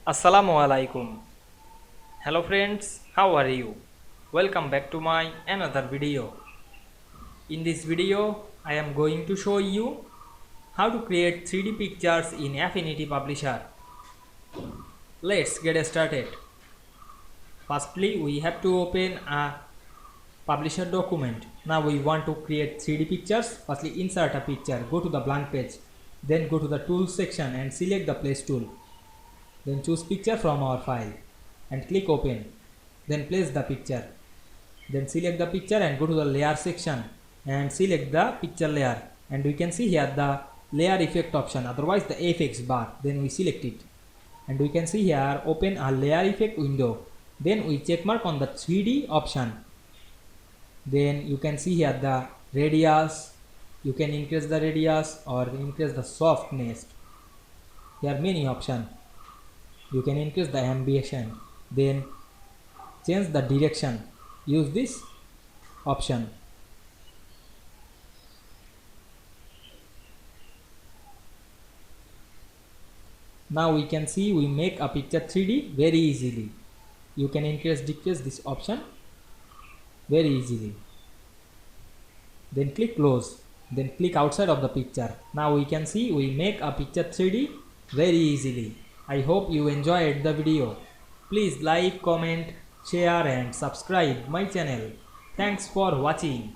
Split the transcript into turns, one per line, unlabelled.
Assalamu Walaikum. Hello friends, how are you? Welcome back to my another video. In this video, I am going to show you how to create 3D pictures in Affinity Publisher. Let's get started. Firstly, we have to open a publisher document. Now we want to create 3D pictures. Firstly, insert a picture, go to the blank page, then go to the tools section and select the place tool. Then choose picture from our file and click open. Then place the picture. Then select the picture and go to the layer section and select the picture layer. And we can see here the layer effect option, otherwise the effects bar. Then we select it. And we can see here open a layer effect window. Then we check mark on the 3D option. Then you can see here the radius. You can increase the radius or increase the softness. Here are many options. You can increase the ambition, then change the direction, use this option. Now we can see we make a picture 3D very easily. You can increase decrease this option very easily. Then click close, then click outside of the picture. Now we can see we make a picture 3D very easily. I hope you enjoyed the video. Please like, comment, share and subscribe my channel. Thanks for watching.